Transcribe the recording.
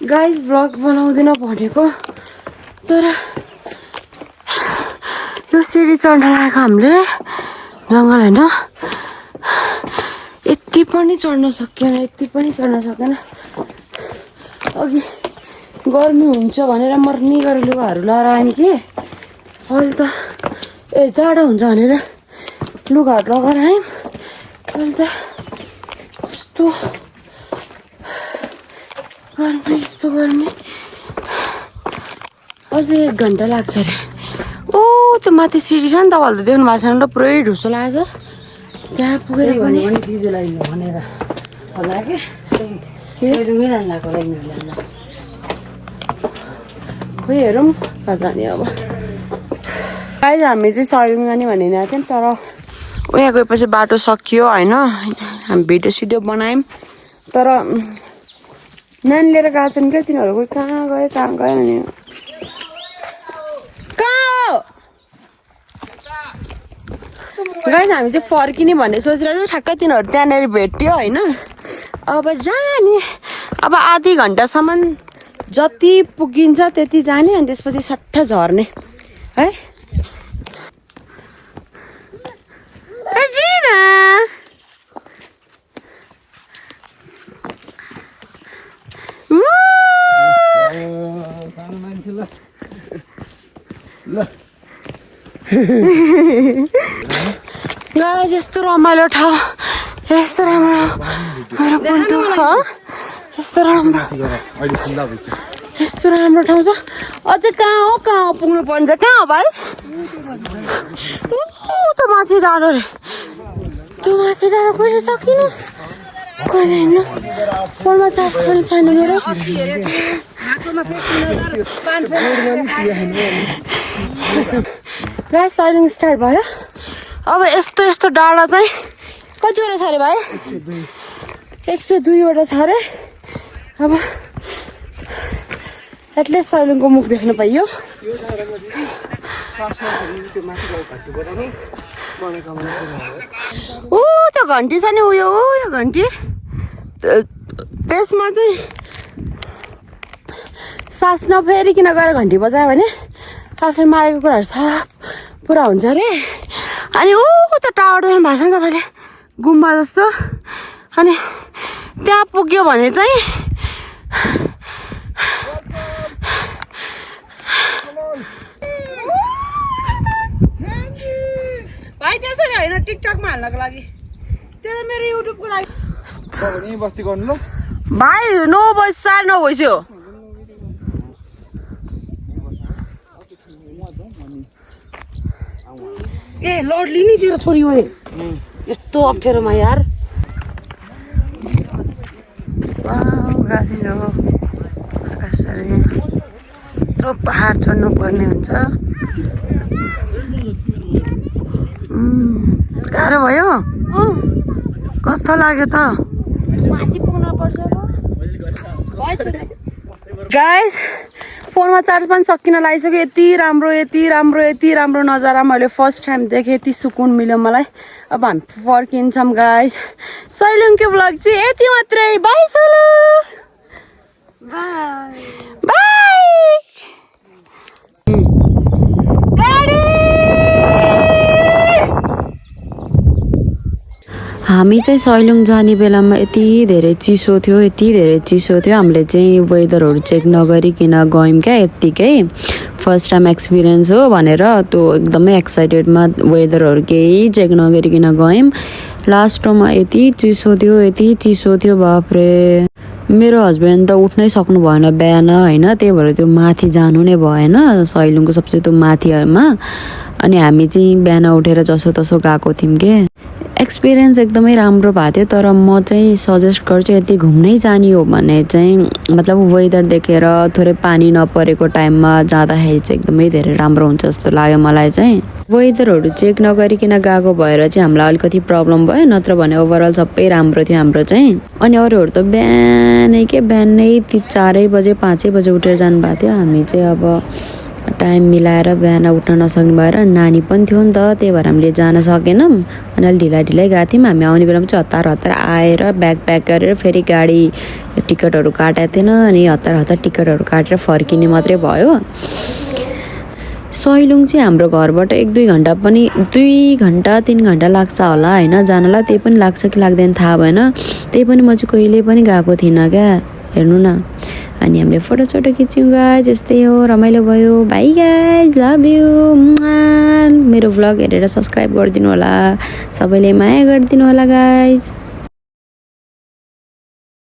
Guys vlog बनाउँदिन भनेको तर यो सिडी चढ्न लागेको हामीले जङ्गल होइन यति पनि चढ्न सकेन अघि गर्मी हुन्छ भनेर मर्नी गरेर लुगाहरू लगाएर आयौँ कि अहिले त जाडो हुन्छ भनेर लुगाहरू लगाएर आयौँ अहिले त कस्तो गर्मी अझै 1 घन्टा लाग्छ अरे ओ त्यो माथि सिडी छ नि तपाईँहरूले त देख्नु भएको छैन र पुरै ढुसो लागेको छ त्यहाँ पुगेर पनि दिजुलाई भनेर होला कि सेलुङै जान्दाको लागि खोइ हेरौँ कहाँ जाने अब गाइस हामी चाहिँ सयलुङ जाने भनेको थियौँ तर उहाँ गएपछि बाटो सकियो होइन हामी भिडियो बनायौँ तर नानी लिएर गएको छन् क्या तिनीहरू कोही कहाँ गयो अनि कहाँ हो गाइस हामी चाहिँ फर्किने भन्ने सोचिरहेको छौँ ठ्याक्कै तिनीहरू त्यहाँनिर भेट्यो होइन अब जाने अब आधी घन्टासम्म जति पुगिन्छ त्यति जाने अनि त्यसपछि सट्ट झर्ने है गाइस यस्तो रमाइलो ठाउँ यस्तो राम्रो मेरो पुन्टु यस्तो राम्रो ठाउँ छ अझै कहाँ हो पुग्नु पर्ने कहाँ हो भाइ त्यो माथि डाँडो रे त्यो माथि डाँडो कहिले सकिनु कहिले हिँड्नु फोनमा चार्ज पनि छैन मेरो गाइस सयलुङ स्टार्ट भयो अब यस्तो डाँडा चाहिँ कतिवटा छ अरे भाइ 102 वटा छ अरे अब एटलिस्ट सयलुङको मुख देख्न पाइयो ओ त्यो घन्टी छ नि उयो यो घन्टी त्यसमा चाहिँ सास नफेरिकन गएर घन्टी बजायो भने आफै मागेको कुराहरू सब पुरा हुन्छ अरे अनि ऊ त्यो टावर देख्नु भएको छ नि तपाईँले गुम्बा जस्तो अनि त्यहाँ पुग्यो भने चाहिँ भाइ त्यसरी होइन टिकटकमा हाल्नको लागि त्यो मेरो युट्युबको लागि बस्ती गर्नु ल भाइ 9 बजी 9:30 भइसक्यो ए लडली नि तेरो छोरी हो यस्तो अप्ठ्यारोमा यार गाडी जो कसरी यत्रो पहाड चढ्नु पर्ने हुन्छ गाह्रो भयो कस्तो लाग्यो त माथि पुग्न पर्छ गाइस फोनमा चार्ज पनि सकिन लागिसक्यो यति राम्रो नजारा मैले फर्स्ट टाइम देखेँ यति सुकुन मिल्यो मलाई अब हामी फर्किन्छौँ गाइस सयलुङको भ्लग चाहिँ यति मात्रै बाई सोलो बाई हामी चाहिँ सयलुङ जाने बेलामा यति धेरै चिसो थियो हामीले चाहिँ वेदरहरू चेक नगरिकन गयौँ क्या यत्तिकै फर्स्ट टाइम एक्सपिरियन्स हो भनेर त्यो एकदमै एक्साइटेडमा वेदरहरू केही चेक नगरिकन गयौँ लास्टमा यति चिसो थियो बाफ्रे मेरो हस्बेन्ड त उठ्नै सक्नु भएन बिहान होइन त्यही भएर त्यो माथि जानु नै भएन सयलुङको सबसे त्यो माथिमा अनि हामी चाहिँ बिहान उठेर जसोतसो गएको थियौँ के एक्सपिरियन्स एकदमै राम्रो भएको थियो तर म चाहिँ सजेस्ट गर्छु यति घुम्नै जाने हो भने चाहिँ मतलब वेदर देखेर थोरै पानी नपरेको टाइममा जाँदाखेरि चाहिँ एकदमै धेरै राम्रो हुन्छ जस्तो लाग्यो मलाई चाहिँ वेदरहरू चेक नगरिकन गएको भएर चाहिँ हामीलाई अलिकति प्रब्लम भयो नत्र भने ओभरअल सबै राम्रो थियो हाम्रो चाहिँ अनि अरूहरू त बिहानै 4 बजे 5 बजे उठेर जानुभएको थियो हामी चाहिँ अब टाइम मिलाएर बिहान उठ्न नसक्ने भएर नानी पनि थियो नि त, त्यही भएर हामीले जान सकेनौँ। अनि अलिक ढिलै गएको थियौँ। हामी आउने बेलामा चाहिँ हतार आएर ब्याग प्याक गरेर फेरि गाडी टिकटहरू काटेको थिएन, अनि हतार टिकटहरू काटेर फर्किने मात्रै भयो। सैलुङ चाहिँ हाम्रो घरबाट 1-2 घन्टा पनि 2 घन्टा 3 घन्टा लाग्छ होला होइन जानलाई, त्यही पनि लाग्छ कि लाग्दैन थाहा भएन। त्यही पनि म चाहिँ कहिले पनि गएको थिइनँ क्या, हेर्नु न। अनि हामीले फोटोसोटो खिच्यौँ गाइज, यस्तै हो, रमाइलो भयो। By guys, love you. मेरो भ्लग हेरेर सब्सक्राइब गरिदिनु होला, सबैले माया गरिदिनु होला गाइज।